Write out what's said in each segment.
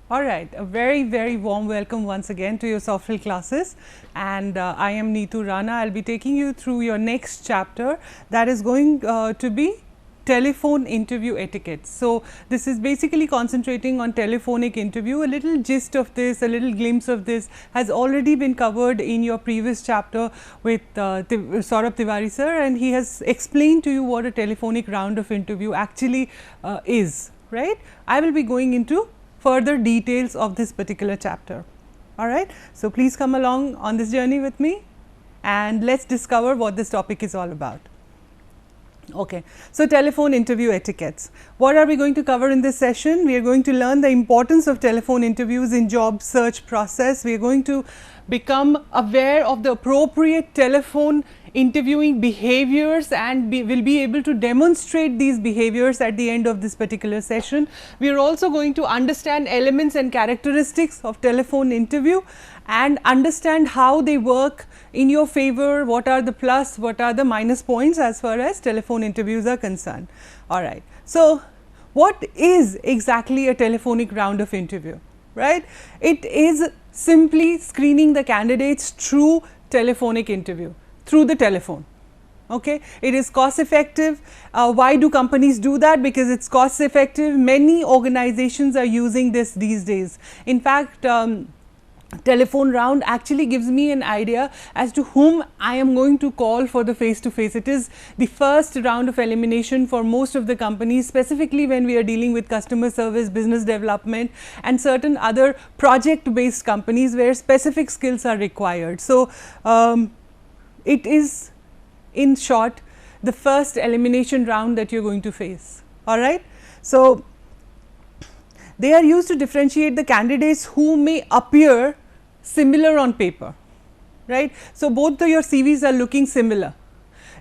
All right, a very, very warm welcome once again to your software classes, and I am Neetu Rana. I'll be taking you through your next chapter that is going to be telephone interview etiquette. So, this is basically concentrating on telephonic interview. A little gist of this, a little glimpse of this has already been covered in your previous chapter with Saurabh Tiwari sir, and he has explained to you what a telephonic round of interview actually is, right. I will be going into further details of this particular chapter. All right. So, please come along on this journey with me and let us discover what this topic is all about. Okay. So, telephone interview etiquettes. What are we going to cover in this session? We are going to learn the importance of telephone interviews in job search process. We are going to become aware of the appropriate telephone interviewing behaviors and will be able to demonstrate these behaviors at the end of this particular session. We are also going to understand elements and characteristics of telephone interview and understand how they work in your favor, what are the plus, what are the minus points as far as telephone interviews are concerned. All right. So, what is exactly a telephonic round of interview, right? It is simply screening the candidates through telephonic interview, through the telephone. Okay. It is cost effective. Why do companies do that? Because it is cost effective. Many organizations are using this these days. In fact, telephone round actually gives me an idea as to whom I am going to call for the face to face. It is the first round of elimination for most of the companies, specifically when we are dealing with customer service, business development and certain other project based companies where specific skills are required. So, it is in short the first elimination round that you are going to face. All right. So, they are used to differentiate the candidates who may appear similar on paper, right. So, both your CVs are looking similar.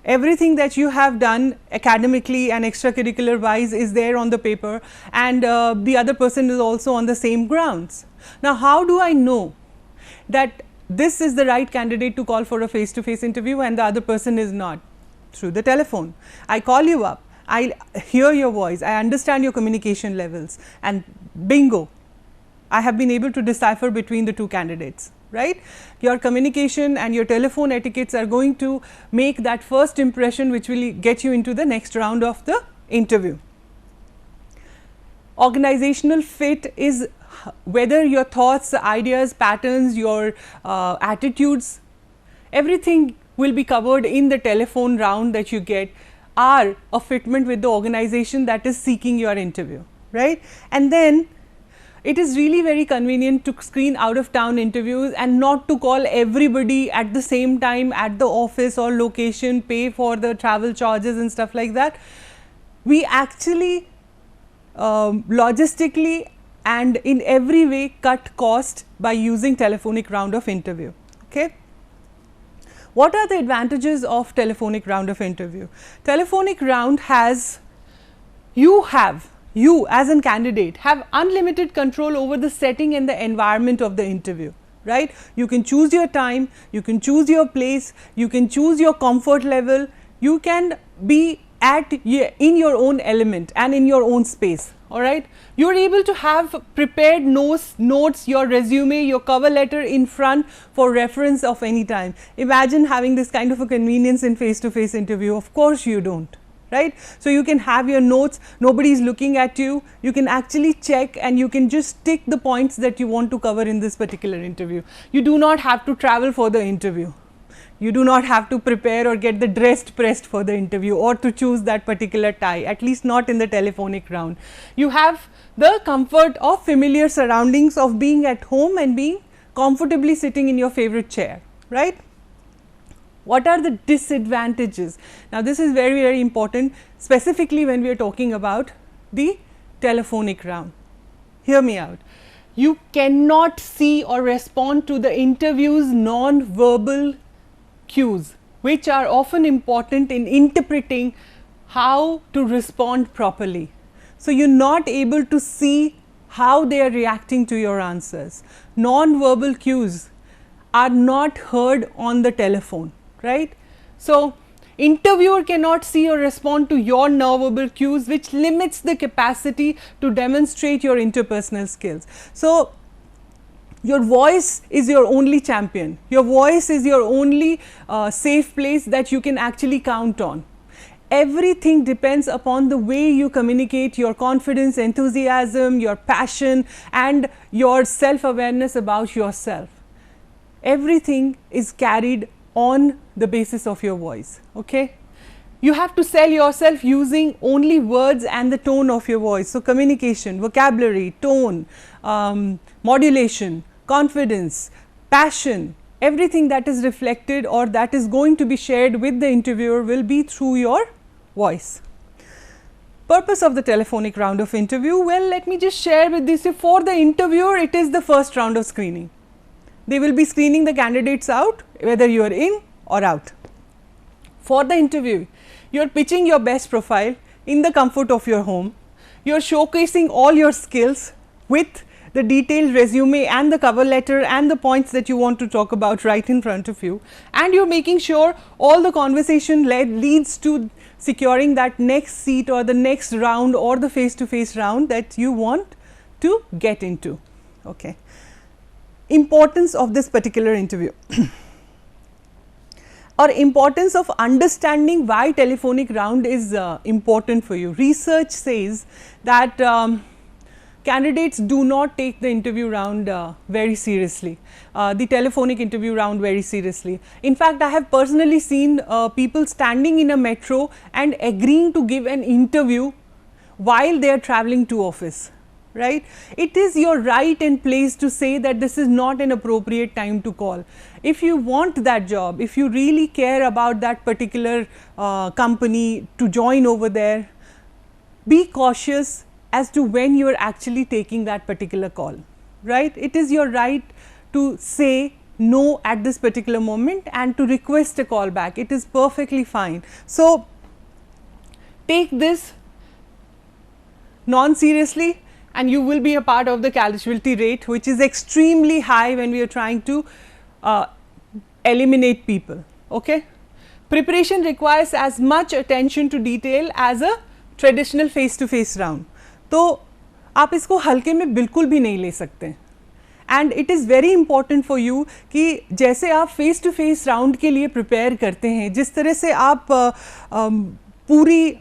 Everything that you have done academically and extracurricular wise is there on the paper, and the other person is also on the same grounds. Now, how do I know that this is the right candidate to call for a face to face interview and the other person is not? Through the telephone. I call you up, I hear your voice, I understand your communication levels, and bingo, I have been able to decipher between the two candidates, right. Your communication and your telephone etiquettes are going to make that first impression which will get you into the next round of the interview. Organizational fit is whether your thoughts, ideas, patterns, your attitudes, everything will be covered in the telephone round that you get are a fitment with the organization that is seeking your interview, right. And then it is really very convenient to screen out of town interviews and not to call everybody at the same time at the office or location, pay for the travel charges and stuff like that. We actually logistically and in every way cut cost by using telephonic round of interview. Okay. What are the advantages of telephonic round of interview? Telephonic round has, you as a candidate have unlimited control over the setting and the environment of the interview, right. You can choose your time, you can choose your place, you can choose your comfort level, you can be in your own element and in your own space. All right. You are able to have prepared notes, your resume, your cover letter in front for reference of any time. Imagine having this kind of a convenience in face to face interview. Of course, you don't, right. So, you can have your notes, nobody is looking at you, you can actually check and you can just tick the points that you want to cover in this particular interview. You do not have to travel for the interview. You do not have to prepare or get the dressed pressed for the interview or to choose that particular tie, at least not in the telephonic round. You have the comfort of familiar surroundings of being at home and being comfortably sitting in your favorite chair, right. What are the disadvantages? Now, this is very, very important, specifically when we are talking about the telephonic round. Hear me out. You cannot see or respond to the interview's non-verbal cues, which are often important in interpreting how to respond properly. So, you are not able to see how they are reacting to your answers. Non-verbal cues are not heard on the telephone, right. So, Interviewer cannot see or respond to your nonverbal cues, which limits the capacity to demonstrate your interpersonal skills. So, your voice is your only champion. Your voice is your only safe place that you can actually count on. Everything depends upon the way you communicate your confidence, enthusiasm, your passion, and your self-awareness about yourself. Everything is carried on the basis of your voice. Okay? You have to sell yourself using only words and the tone of your voice. So, communication, vocabulary, tone, modulation, confidence, passion, everything that is reflected or that is going to be shared with the interviewer will be through your voice. Purpose of the telephonic round of interview, well, let me just share with this. For the interviewer, it is the first round of screening. They will be screening the candidates out, whether you are in or out. For the interview, you are pitching your best profile in the comfort of your home. You are showcasing all your skills with the detailed resume and the cover letter and the points that you want to talk about right in front of you, and you are making sure all the conversation leads to securing that next seat or the next round or the face-to-face round that you want to get into. Okay. Importance of this particular interview or importance of understanding why telephonic round is important for you. Research says that candidates do not take the interview round very seriously, the telephonic interview round very seriously. In fact, I have personally seen people standing in a metro and agreeing to give an interview while they are traveling to office, right. It is your right and place to say that this is not an appropriate time to call. If you want that job, if you really care about that particular company to join over there, be cautious as to when you are actually taking that particular call, right. It is your right to say no at this particular moment and to request a call back. It is perfectly fine. So, take this non-seriously and you will be a part of the casualty rate, which is extremely high when we are trying to eliminate people. Okay. Preparation requires as much attention to detail as a traditional face-to-face round. तो आप इसको हल्के में बिल्कुल भी नहीं ले सकते and it is very important for you कि जैसे आप फेस टू फेस राउंड के लिए प्रिपेयर करते हैं, जिस तरह से आप पूरी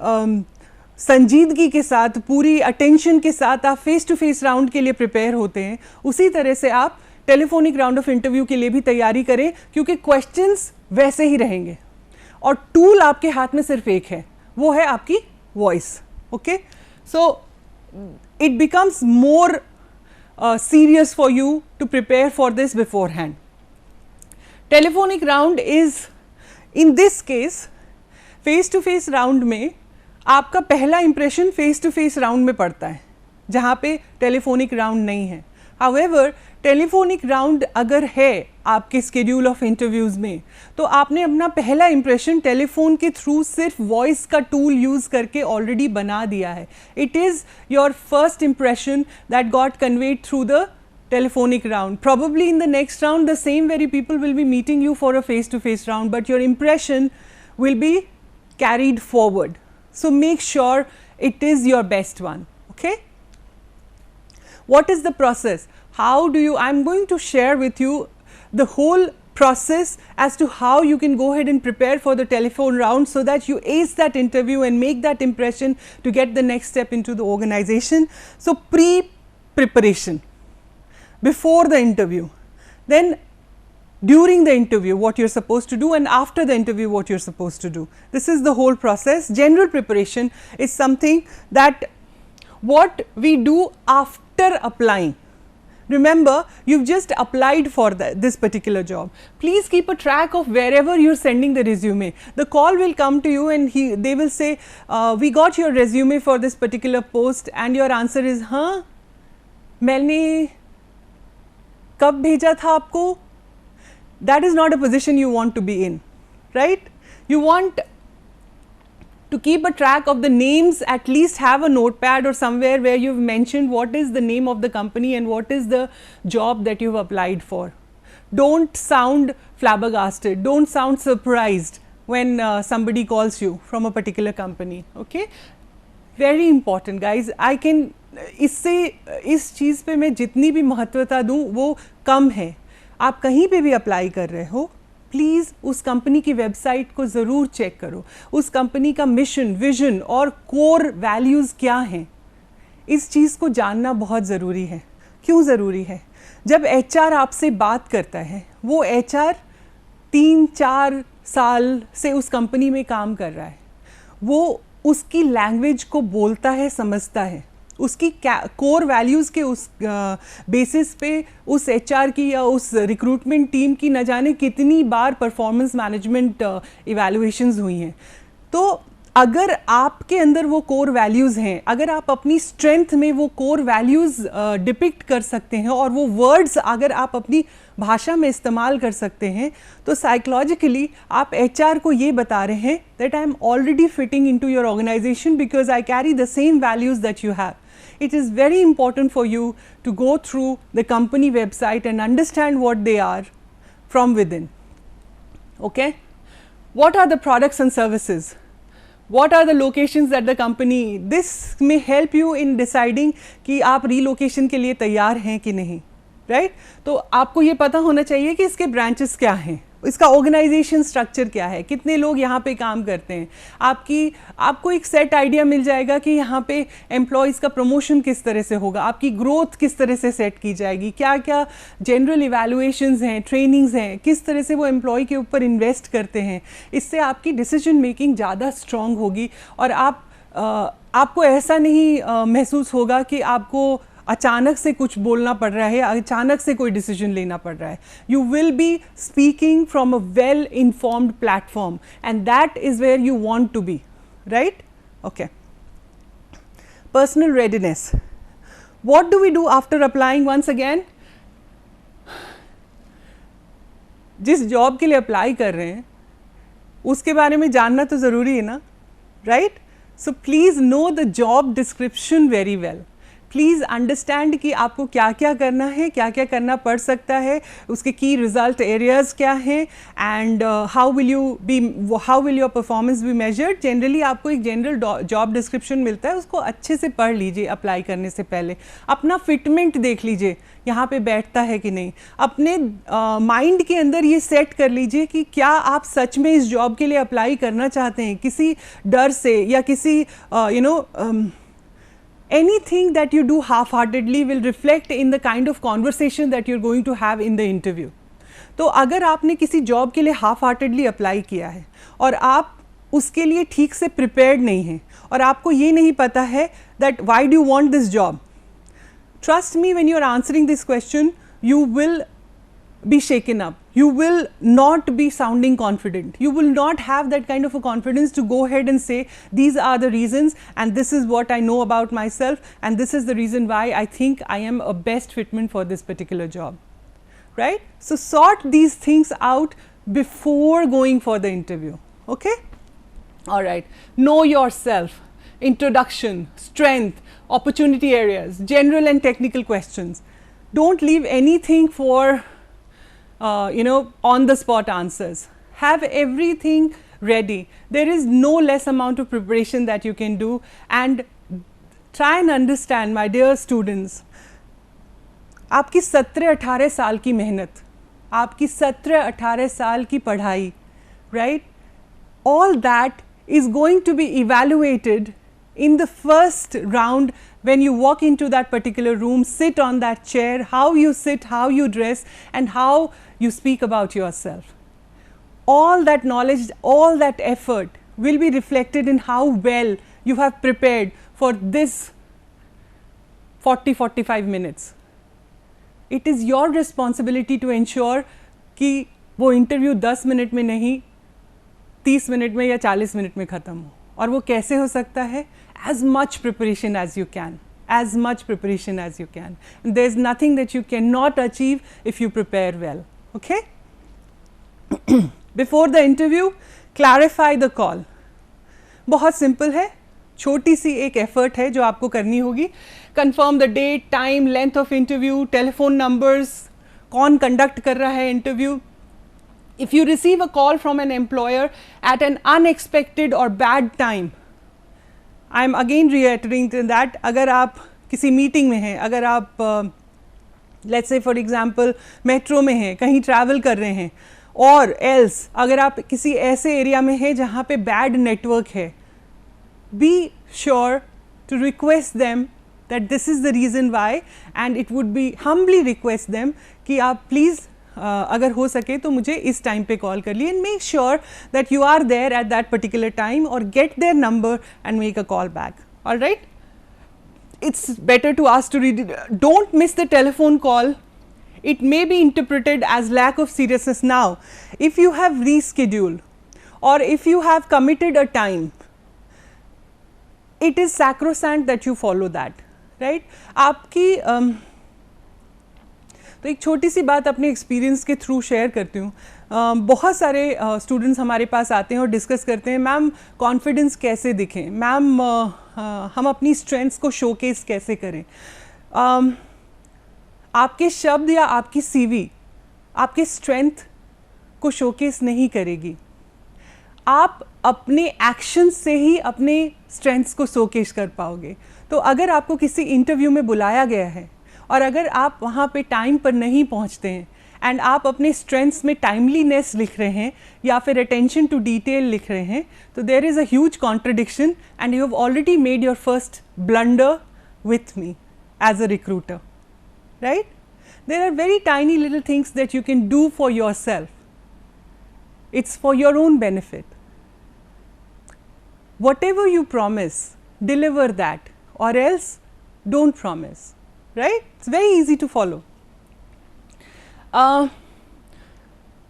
संजीदगी के साथ, पूरी अटेंशन के साथ आप फेस टू फेस राउंड के लिए प्रिपेयर होते हैं, उसी तरह से आप टेलीफोनिक राउंड ऑफ इंटरव्यू के लिए भी तैयारी करें, क्योंकि क्वेश्चंस वैसे ही रहेंगे और टूल आपके हाथ में सिर्फ एक है, वो है आपकी voice. Okay, so it becomes more serious for you to prepare for this beforehand. Telephonic round is, in this case, face to face round में आपका पहला impression face to face round में पड़ता है, जहाँ पे telephonic round नहीं है. However, टेलीफोनिक राउंड अगर है आपके स्केड्यूल ऑफ इंटरव्यूज़ में, तो आपने अपना पहला इंप्रेशन टेलीफोन के थ्रू सिर्फ वॉइस का टूल यूज़ करके ऑलरेडी बना दिया है. It is your first impression that got conveyed through the telephonic round. Probably in the next round the same very people will be meeting you for a face to face round, but your impression will be carried forward. So make sure it is your best one. Okay. What is the process? How do you, I am going to share with you the whole process as to how you can go ahead and prepare for the telephone round so that you ace that interview and make that impression to get the next step into the organization. So pre-preparation before the interview, then during the interview what you are supposed to do, and after the interview what you are supposed to do. This is the whole process. General preparation is something that what we do after applying. Remember, you've just applied for this particular job. Please keep a track of wherever you're sending the resume. The call will come to you and they will say, we got your resume for this particular post, and your answer is, हाँ, मैंने कब भेजा था आपको? That is not a position you want to be in, right? You want to keep a track of the names, at least have a notepad or somewhere where you've mentioned what is the name of the company and what is the job that you've applied for. Don't sound flabbergasted, don't sound surprised when somebody calls you from a particular company. Okay, very important guys. I can इससे इस चीज़ पे मैं जितनी भी महत्वता दूँ वो कम है. आप कहीं पे भी अप्लाई कर रहे हो, प्लीज़ उस कंपनी की वेबसाइट को ज़रूर चेक करो. उस कंपनी का मिशन, विजन और कोर वैल्यूज़ क्या हैं, इस चीज़ को जानना बहुत ज़रूरी है. क्यों ज़रूरी है? जब HR आपसे बात करता है, वो HR 3-4 साल से उस कंपनी में काम कर रहा है, वो उसकी लैंग्वेज को बोलता है, समझता है. उसकी कोर वैल्यूज़ के उस बेसिस पे उस HR की या उस रिक्रूटमेंट टीम की न जाने कितनी बार परफॉर्मेंस मैनेजमेंट इवैल्यूएशंस हुई हैं. तो अगर आपके अंदर वो कोर वैल्यूज़ हैं, अगर आप अपनी स्ट्रेंथ में वो कोर वैल्यूज़ डिपिक्ट कर सकते हैं और वो वर्ड्स अगर आप अपनी भाषा में इस्तेमाल कर सकते हैं, तो साइकोलॉजिकली आप HR को ये बता रहे हैं that I am already fitting into your organisation because I carry the same values that you have. It is very important for you to go through the company website and understand what they are from within. Okay? What are the products and services? What are the locations that the company? This may help you in deciding कि आप relocation के लिए तैयार हैं कि नहीं, right? तो आपको ये पता होना चाहिए कि इसके branches क्या हैं, इसका ऑर्गेनाइजेशन स्ट्रक्चर क्या है, कितने लोग यहाँ पे काम करते हैं. आपको एक सेट आइडिया मिल जाएगा कि यहाँ पे एम्प्लॉयज़ का प्रमोशन किस तरह से होगा, आपकी ग्रोथ किस तरह से सेट की जाएगी, क्या क्या जनरल इवैल्यूएशंस हैं, ट्रेनिंग्स हैं, किस तरह से वो एम्प्लॉय के ऊपर इन्वेस्ट करते हैं. इससे आपकी डिसीजन मेकिंग ज़्यादा स्ट्रॉन्ग होगी और आपको ऐसा नहीं महसूस होगा कि आपको अचानक से कुछ बोलना पड़ रहा है, अचानक से कोई डिसीजन लेना पड़ रहा है. You will be speaking from a well informed platform and that is where you want to be, right? Okay. Personal readiness. What do we do after applying? Once again, जिस जॉब के लिए apply कर रहे हैं उसके बारे में जानना तो ज़रूरी है ना, right? So please know the job description very well. Please understand कि आपको क्या क्या करना है, क्या क्या करना पड़ सकता है, उसके की रिजल्ट एरियाज़ क्या हैं and how will your performance be measured. Generally आपको एक जनरल जॉब डिस्क्रिप्शन मिलता है, उसको अच्छे से पढ़ लीजिए अप्लाई करने से पहले. अपना फिटमेंट देख लीजिए, यहाँ पे बैठता है कि नहीं. अपने माइंड के अंदर ये सेट कर लीजिए कि क्या आप सच में इस जॉब के लिए अप्लाई करना चाहते हैं, किसी डर से या किसी anything that you do half-heartedly will reflect in the kind of conversation that you're going to have in the interview. तो अगर आपने किसी जॉब के लिए half-heartedly अप्लाई किया है और आप उसके लिए ठीक से प्रिपेयर्ड नहीं हैं और आपको ये नहीं पता है that why do you want this job, trust me, when you're answering this question you will be shaken up. You will not be sounding confident. You will not have that kind of a confidence to go ahead and say these are the reasons and this is what I know about myself and this is the reason why I think I am a best fitment for this particular job, right? So sort these things out before going for the interview. Okay? All right. Know yourself. Introduction, strength, opportunity areas, general and technical questions. Don't leave anything for on the spot answers. Have everything ready. There is no less amount of preparation that you can do and try and understand, my dear students, आपकी 17-18 साल की मेहनत, आपकी 17-18 साल की पढ़ाई, right? All that is going to be evaluated in the first round when you walk into that particular room, sit on that chair, how you sit, how you dress and how you speak about yourself. All that knowledge, all that effort will be reflected in how well you have prepared for this 40-45 minutes. It is your responsibility to ensure कि वो interview 10 minute में नहीं 30 minute में या 40 minute में ख़त्म हो. और वो कैसे हो सकता है? As much preparation as you can. As much preparation as you can. And there is nothing that you cannot achieve if you prepare well. Okay? Before the interview, clarify the call. बहुत simple है, छोटी सी एक effort है जो आपको करनी होगी. Confirm the date, time, length of interview, telephone numbers, कौन conduct कर रहा है interview, if you receive a call from an employer at an unexpected or bad time, I am again reiterating that अगर आप किसी मीटिंग में हैं, अगर आप let's say for example metro में हैं, कहीं ट्रैवल कर रहे हैं, और एल्स अगर आप किसी ऐसे एरिया में हैं जहाँ पे बैड नेटवर्क है, be sure to request them that this is the reason why, and it would be humbly request them कि आप प्लीज़ अगर हो सके तो मुझे इस टाइम पे कॉल कर लिए, and make sure that you are there at that particular time or get their number and make a call back. All right, it's better to ask to read it. Don't miss the telephone call. It may be interpreted as lack of seriousness. Now if you have rescheduled or if you have committed a time, it is sacrosanct that you follow that, right? आपकी तो एक छोटी सी बात अपने experience के through share करती हूँ. बहुत सारे स्टूडेंट्स हमारे पास आते हैं और डिस्कस करते हैं, मैम कॉन्फिडेंस कैसे दिखें, मैम हम अपनी स्ट्रेंथ्स को शोकेस कैसे करें. आपके शब्द या आपकी सीवी आपके स्ट्रेंथ को शोकेस नहीं करेगी. आप अपने एक्शन से ही अपने स्ट्रेंथ्स को शोकेस कर पाओगे. तो अगर आपको किसी इंटरव्यू में बुलाया गया है और अगर आप वहाँ पे टाइम पर नहीं पहुँचते हैं एंड आप अपने स्ट्रेंथ्स में टाइमलीनेस लिख रहे हैं या फिर अटेंशन टू डिटेल लिख रहे हैं, तो there is a huge contradiction and you have already made your first blunder with me as a recruiter, right? There are very tiny little things that you can do for yourself. It's for your own benefit. Whatever you promise, deliver that, or else don't promise, right? It's very easy to follow.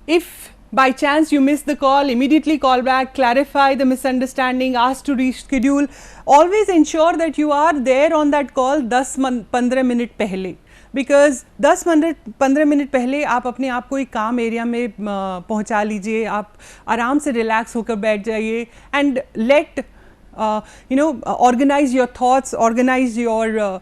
If by chance you miss the call, immediately call back, clarify the misunderstanding, ask to reschedule. Always ensure that you are there on that call 10-15 minute पहले, because 10-15 minute पहले आप अपने आप को एक काम area में पहुंचा लीजिए, आप आराम से रिलैक्स होकर बैठ जाइए and let organize your thoughts, organize your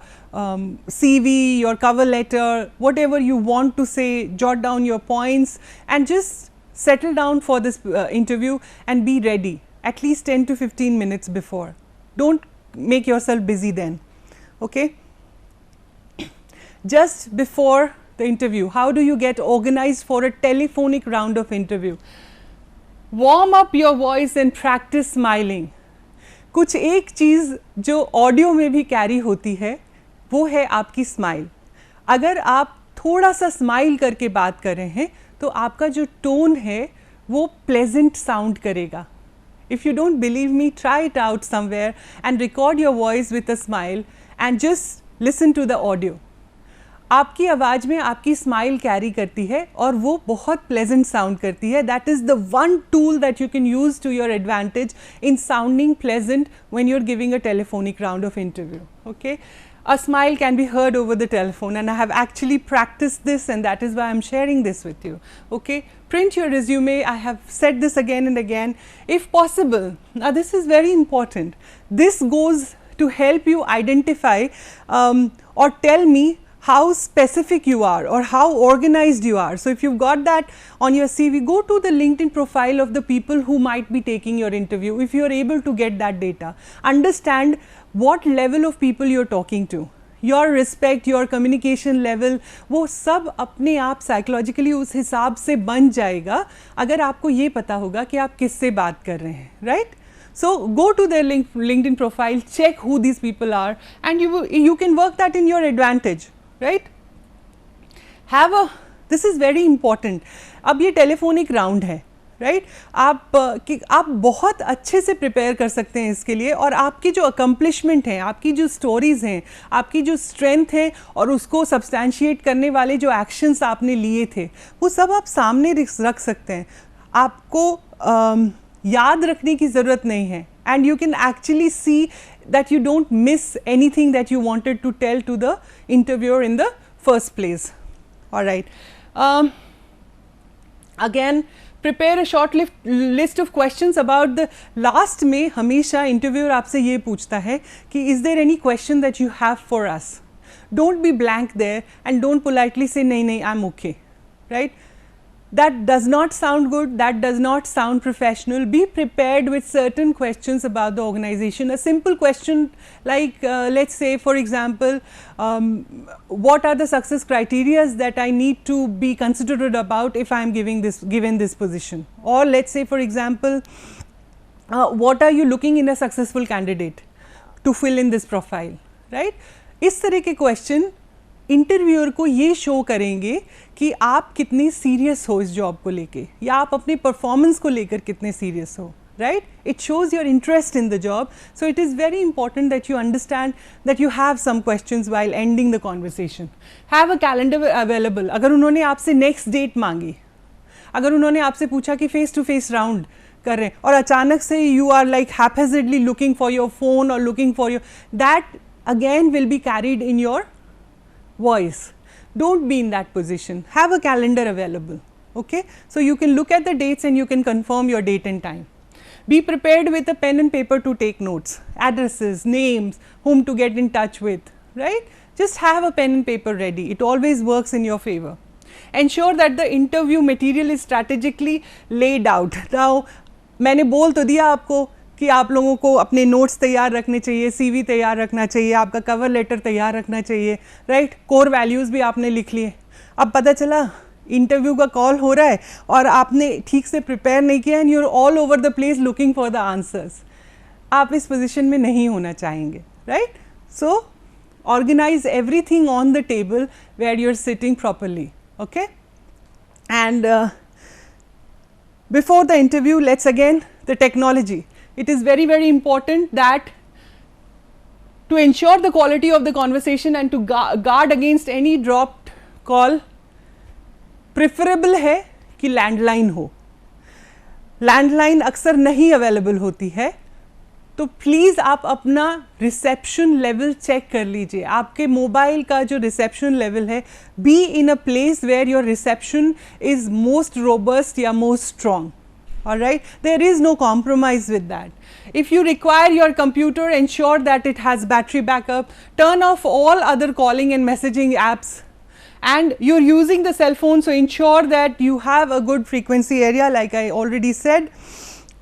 CV, your cover letter, whatever you want to say, jot down your points and just settle down for this interview and be ready at least 10 to 15 minutes before. Don't make yourself busy then, okay? Just before the interview, how do you get organized for a telephonic round of interview? Warm up your voice and practice smiling. कुछ एक चीज़ जो audio में भी carry होती है वो है आपकी स्माइल. अगर आप थोड़ा सा स्माइल करके बात कर रहे हैं तो आपका जो टोन है वो प्लेजेंट साउंड करेगा. If you don't believe me, try it out somewhere and record your voice with a smile and just listen to the audio. आपकी आवाज़ में आपकी स्माइल कैरी करती है और वो बहुत प्लेजेंट साउंड करती है. That is the one tool that you can use to your advantage in sounding pleasant when you are giving a telephonic round of interview. Okay, a smile can be heard over the telephone and I have actually practiced this and that is why I am sharing this with you. Okay, print your resume. I have said this again and again if possible. Now this is very important. This goes to help you identify or tell me how specific you are or how organized you are. So if you've got that on your CV, go to the LinkedIn profile of the people who might be taking your interview. If you are able to get that data, understand what level of people you're talking to, your respect, your communication level, वो सब अपने आप psychologically उस हिसाब से बन जाएगा अगर आपको ये पता होगा कि आप किससे बात कर रहे हैं, right? So go to their LinkedIn profile, check who these people are and you can work that in your advantage. Right? This is very important. अब ये टेलीफोनिक राउंड है, राइट? आप बहुत अच्छे से प्रिपेयर कर सकते हैं इसके लिए और आपकी जो अकम्पलिशमेंट हैं, आपकी जो स्टोरीज़ हैं, आपकी जो स्ट्रेंथ है और उसको सब्सटैंशिएट करने वाले जो एक्शंस आपने लिए थे वो सब आप सामने रख सकते हैं. आपको याद रखने की ज़रूरत नहीं है and you can actually see that you don't miss anything that you wanted to tell to the interviewer in the first place. All right. Again, prepare a short list of questions about the last में हमेशा interviewer आपसे ये पूछता है कि is there any question that you have for us? Don't be blank there and don't politely say नहीं I'm okay, right? that does not sound good, that does not sound professional. Be prepared with certain questions about the organization. A simple question like let's say for example, what are the success criteria that I need to be considerate about if I am given this position, or let's say for example, what are you looking in a successful candidate to fill in this profile, right? इस तरह के question interviewer को ये show करेंगे कि आप कितने serious हो इस जॉब को लेके, या आप अपनी परफॉर्मेंस को लेकर कितने सीरियस हो, right? It shows your interest in the job. So it is very important that you understand that you have some questions while ending the conversation. Have a calendar available. अगर उन्होंने आपसे next date मांगी, अगर उन्होंने आपसे पूछा कि face to face round कर रहे हैं और अचानक से you are like haphazardly looking for your phone or looking for your, that again will be carried in your voice. Don't be in that position. Have a calendar available, okay? So you can look at the dates and you can confirm your date and time. Be prepared with a pen and paper to take notes, addresses, names, whom to get in touch with, right? Just have a pen and paper ready. It always works in your favor. Ensure that the interview material is strategically laid out. Now, मैंने बोल तो दिया आपको कि आप लोगों को अपने नोट्स तैयार रखने चाहिए, सीवी तैयार रखना चाहिए, आपका कवर लेटर तैयार रखना चाहिए, राइट? कोर वैल्यूज़ भी आपने लिख लिए. अब पता चला इंटरव्यू का कॉल हो रहा है और आपने ठीक से प्रिपेयर नहीं किया and you are all over the place looking for the answers. आप इस पोजीशन में नहीं होना चाहेंगे, right? So organise everything on the table where you are sitting properly, okay? And before the interview, let's again, the technology. It is very, very important that to ensure the quality of the conversation and to guard against any dropped call, preferable है कि landline हो. Landline अक्सर नहीं available होती है, तो please आप अपना रिसेप्शन लेवल चेक कर लीजिए. आपके मोबाइल का जो रिसेप्शन लेवल है, be in a place where your reception is most robust या most strong. Alright, there is no compromise with that. If you require your computer, ensure that it has battery backup. Turn off all other calling and messaging apps. And you're using the cell phone, so ensure that you have a good frequency area like I already said.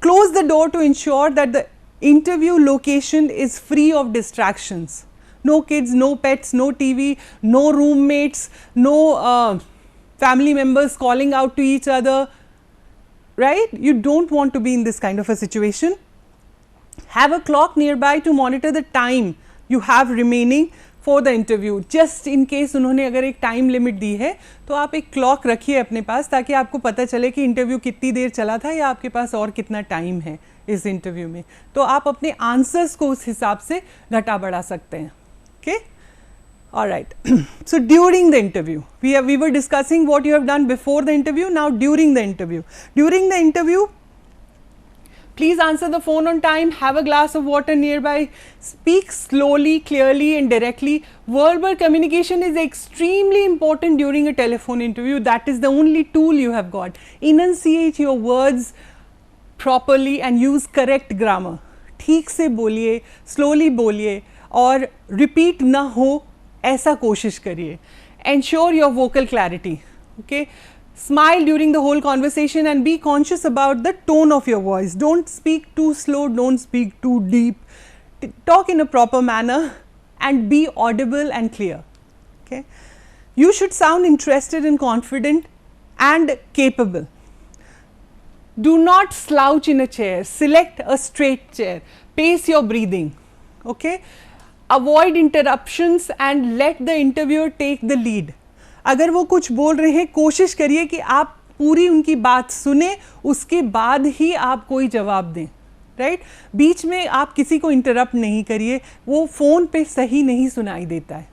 Close the door to ensure that the interview location is free of distractions. No kids, no pets, no TV, no roommates, no family members calling out to each other. Right? You don't want to be in this kind of a situation. Have a clock nearby to monitor the time you have remaining for the interview. Just in case उन्होंने अगर एक time limit दी है, तो आप एक clock रखिए अपने पास ताकि आपको पता चले कि interview कितनी देर चला था या आपके पास और कितना time है इस interview में. तो आप अपने answers को उस हिसाब से घटा बढ़ा सकते हैं. Okay? All right. So during the interview, we were discussing what you have done before the interview. Now during the interview. During the interview, please answer the phone on time. Have a glass of water nearby. Speak slowly, clearly, and directly. Verbal communication is extremely important during a telephone interview. That is the only tool you have got. Enunciate your words properly and use correct grammar. ठीक से बोलिए, slowly बोलिए, और repeat ना हो ऐसा कोशिश करिए. Ensure your vocal clarity. Okay? Smile during the whole conversation and be conscious about the tone of your voice. Don't speak too slow, don't speak too deep. Talk in a proper manner and be audible and clear. Okay? You should sound interested and confident and capable. Do not slouch in a chair. Select a straight chair. Pace your breathing. Okay? Avoid interruptions and let the interviewer take the lead. अगर वो कुछ बोल रहे हैं, कोशिश करिए कि आप पूरी उनकी बात सुने, उसके बाद ही आप कोई जवाब दें. राइट? बीच में आप किसी को इंटरप्ट नहीं करिए, वो फ़ोन पे सही नहीं सुनाई देता है.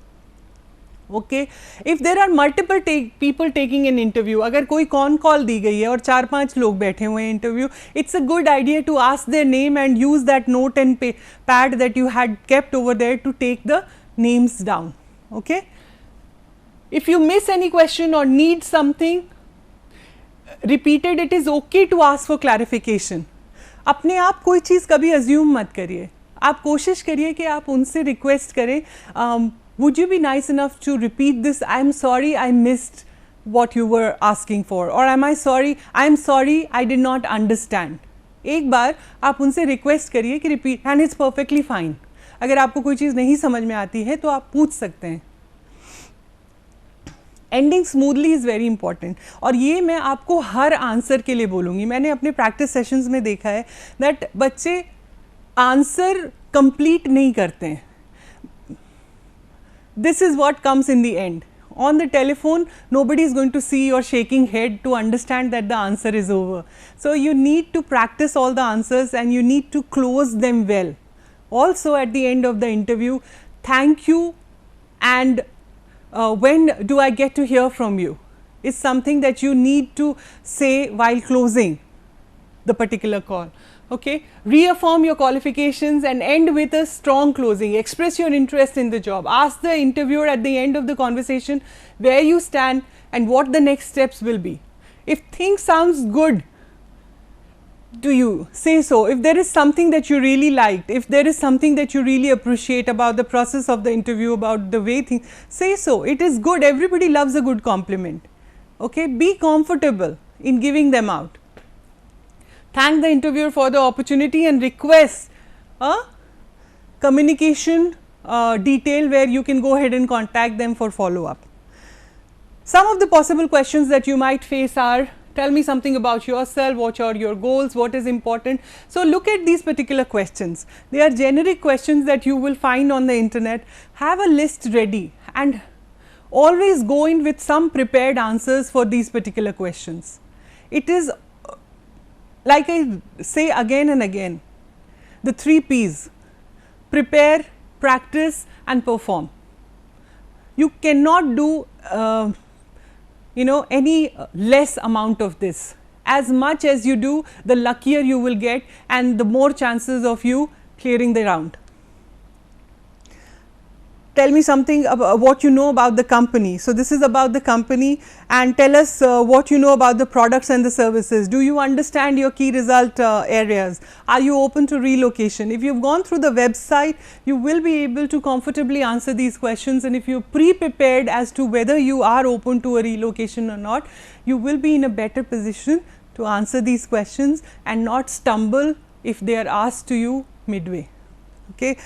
Okay? If there are multiple people taking an interview, अगर कोई कॉल दी गई है और 4-5 लोग बैठे हुए हैं interview, it's a good idea to ask their name and use that note and pad that you had kept over there to take the names down. Okay? If you miss any question or need something repeated, it is okay to ask for clarification. अपने आप कोई चीज़ कभी assume मत करिए. आप कोशिश करिए कि आप उनसे request करें, would you be nice enough to repeat this? I am sorry I missed what you were asking for, or am I am sorry I did not understand. एक बार आप उनसे रिक्वेस्ट करिए कि repeat, and it's perfectly fine. अगर आपको कोई चीज़ नहीं समझ में आती है तो आप पूछ सकते हैं. Ending smoothly is very important, और ये मैं आपको हर आंसर के लिए बोलूँगी. मैंने अपने प्रैक्टिस सेशंस में देखा है दैट बच्चे आंसर कंप्लीट नहीं करते हैं. This is what comes in the end. On the telephone, nobody is going to see your shaking head to understand that the answer is over. So you need to practice all the answers and you need to close them well. Also at the end of the interview, thank you and when do I get to hear from you is something that you need to say while closing the particular call. Okay, reaffirm your qualifications and end with a strong closing. Express your interest in the job. Ask the interviewer at the end of the conversation where you stand and what the next steps will be. If things sounds good to you, say so. If there is something that you really liked, if there is something that you really appreciate about the process of the interview, about the way things, say so. It is good. Everybody loves a good compliment. Okay, be comfortable in giving them out. Thank the interviewer for the opportunity and request a communication detail where you can go ahead and contact them for follow up. Some of the possible questions that you might face are, tell me something about yourself, what are your goals, what is important. So look at these particular questions. They are generic questions that you will find on the internet. Have a list ready and always go in with some prepared answers for these particular questions. It is like I say again and again, the 3 P's: prepare, practice and perform. You cannot do any less amount of this. As much as you do, the luckier you will get and the more chances of you clearing the round. Tell me something about what you know about the company. So this is about the company, and tell us what you know about the products and the services. Do you understand your key result areas? Are you open to relocation? If you've gone through the website, you will be able to comfortably answer these questions, and if you're pre-prepared as to whether you are open to a relocation or not, you will be in a better position to answer these questions and not stumble if they are asked to you midway. Okay.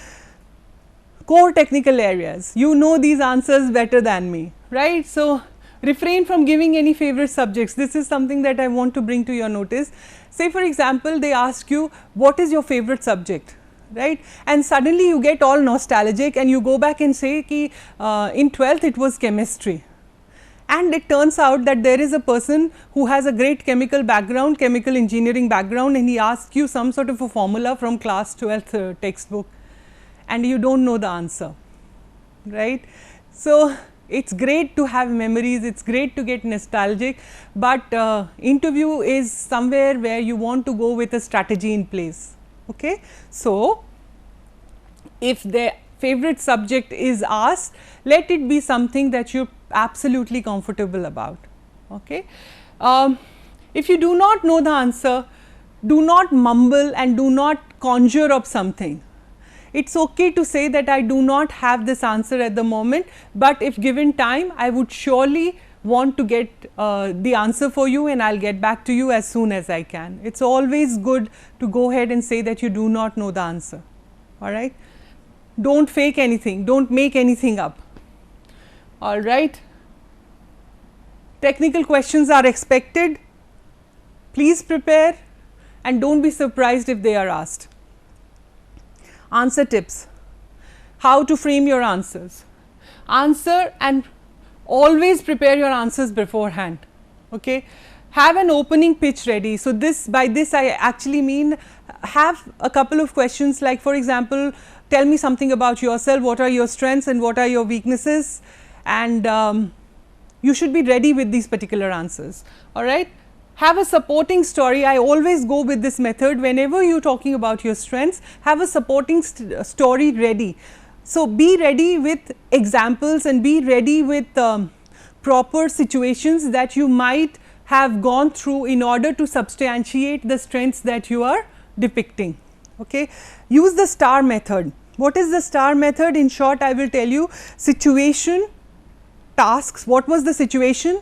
Core technical areas, you know these answers better than me, right? So refrain from giving any favorite subjects. This is something that I want to bring to your notice. Say for example, they ask you, what is your favorite subject, right? And suddenly you get all nostalgic and you go back and say ki, in 12th it was chemistry. And it turns out that there is a person who has a great chemical background, chemical engineering background, and he asks you some sort of a formula from class 12th textbook, and you don't know the answer, right? So it's great to have memories, it's great to get nostalgic, but interview is somewhere where you want to go with a strategy in place. Okay, so if the favorite subject is asked, let it be something that you're absolutely comfortable about. Okay, if you do not know the answer, do not mumble and do not conjure up something. It's okay to say that I do not have this answer at the moment, but if given time, I would surely want to get the answer for you, and I'll get back to you as soon as I can. It's always good to go ahead and say that you do not know the answer. All right. Don't fake anything. Don't make anything up. All right. Technical questions are expected. Please prepare and don't be surprised if they are asked. Answer tips: how to frame your answers. Answer and always prepare your answers beforehand. Okay, have an opening pitch ready. So by this I actually mean have a couple of questions, like for example, tell me something about yourself, what are your strengths and what are your weaknesses, and you should be ready with these particular answers. All right. Have a supporting story. I always go with this method. Whenever you are talking about your strengths, have a supporting story ready. So be ready with examples and be ready with proper situations that you might have gone through in order to substantiate the strengths that you are depicting. Okay. Use the STAR method. What is the STAR method? In short, I will tell you: situation, tasks. What was the situation?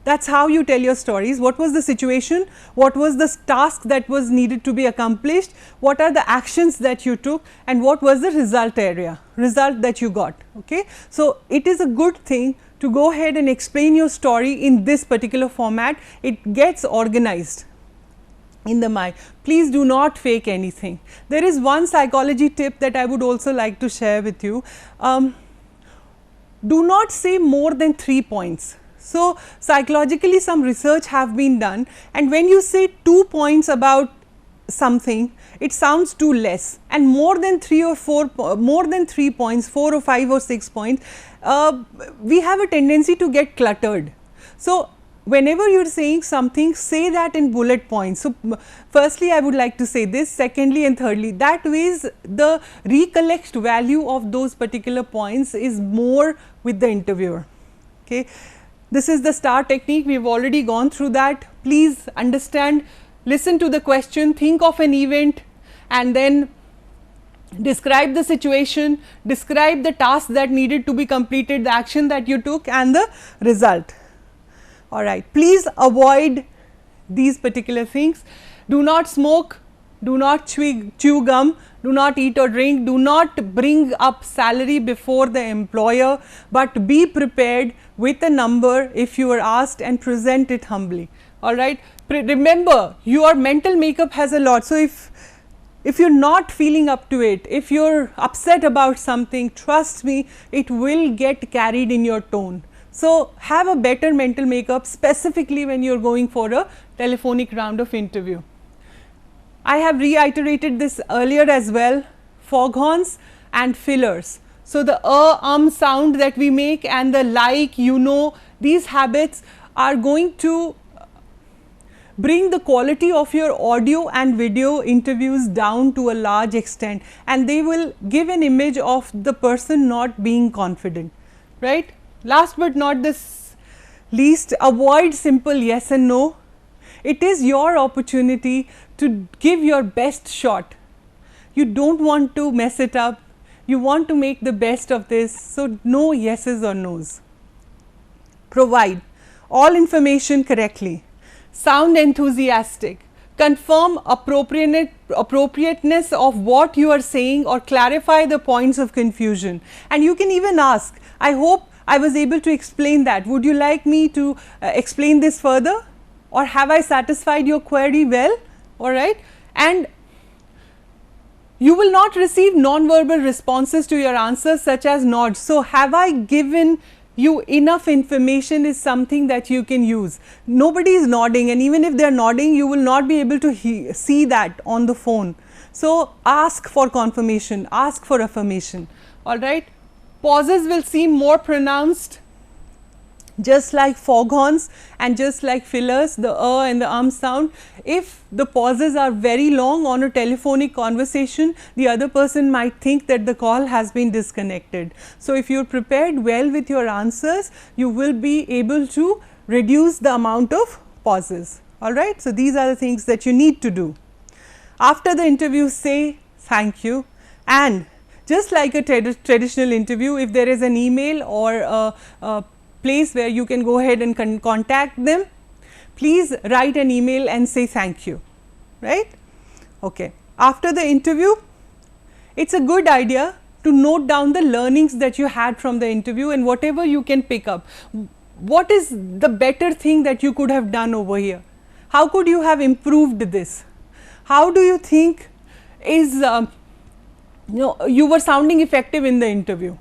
That's how you tell your stories. What was the situation? What was the task that was needed to be accomplished? What are the actions that you took? And what was the result that you got? Okay. So, it is a good thing to go ahead and explain your story in this particular format. It gets organized in the mind. Please do not fake anything. There is one psychology tip that I would also like to share with you. Do not say more than 3 points. So, psychologically some research have been done, and when you say 2 points about something, it sounds too less, and more than 3 or 4, more than 3 points, 4 or 5 or 6 points, we have a tendency to get cluttered. So, whenever you are saying something, say that in bullet points. So, firstly I would like to say this, secondly and thirdly, that ways the recollect value of those particular points is more with the interviewer. Okay. This is the STAR technique, we have already gone through that. Please understand, listen to the question, think of an event, and then describe the situation, describe the task that needed to be completed, the action that you took, and the result. Alright, please avoid these particular things. Do not smoke, do not chew gum, do not eat or drink, do not bring up salary before the employer, but be prepared with a number if you are asked and present it humbly. Alright, remember your mental makeup has a lot. So, if you are not feeling up to it, if you are upset about something, trust me, it will get carried in your tone. So, have a better mental makeup, specifically when you are going for a telephonic round of interview. I have reiterated this earlier as well, foghorns and fillers. So, the sound that we make and the like, you know, these habits are going to bring the quality of your audio and video interviews down to a large extent, and they will give an image of the person not being confident, right. Last but not the least, avoid simple yes and no. It is your opportunity to give your best shot. You do not want to mess it up, you want to make the best of this. So, no yeses or nos. Provide all information correctly, sound enthusiastic, confirm appropriateness of what you are saying or clarify the points of confusion. And you can even ask, I hope I was able to explain that. Would you like me to explain this further, or have I satisfied your query well? Alright. And you will not receive non-verbal responses to your answers such as nods. So, have I given you enough information is something that you can use. Nobody is nodding, and even if they are nodding, you will not be able to see that on the phone. So, ask for confirmation, ask for affirmation. Alright. Pauses will seem more pronounced, just like foghorns and just like fillers, the and the sound. If the pauses are very long on a telephonic conversation, the other person might think that the call has been disconnected. So, if you are prepared well with your answers, you will be able to reduce the amount of pauses. Alright. So, these are the things that you need to do. After the interview, say thank you, and just like a traditional interview, if there is an email or a place where you can go ahead and contact them, please write an email and say thank you, right. Okay. After the interview, it is a good idea to note down the learnings that you had from the interview and whatever you can pick up. What is the better thing that you could have done over here? How could you have improved this? How do you think is you were sounding effective in the interview,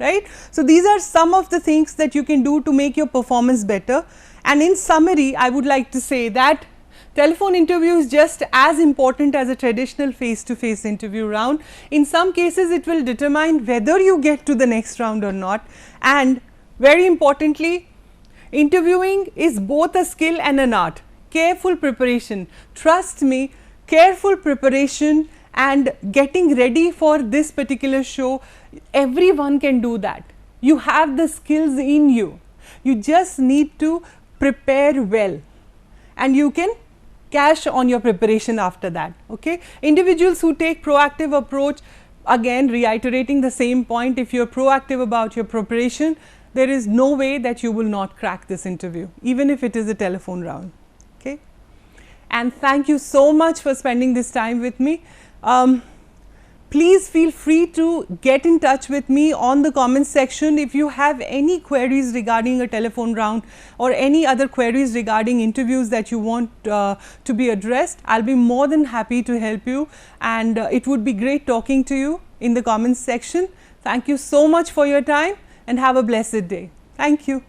right. So, these are some of the things that you can do to make your performance better. And in summary, I would like to say that telephone interview is just as important as a traditional face-to-face interview round. In some cases, it will determine whether you get to the next round or not. And very importantly, interviewing is both a skill and an art. Careful preparation, trust me, careful preparation and getting ready for this particular show, everyone can do that. You have the skills in you, you just need to prepare well, and you can cash on your preparation after that. Okay. Individuals who take proactive approach, again reiterating the same point, if you are proactive about your preparation, there is no way that you will not crack this interview, even if it is a telephone round. Okay? And thank you so much for spending this time with me. Please feel free to get in touch with me on the comments section if you have any queries regarding a telephone round or any other queries regarding interviews that you want to be addressed. I'll be more than happy to help you, and it would be great talking to you in the comments section. Thank you so much for your time and have a blessed day. Thank you.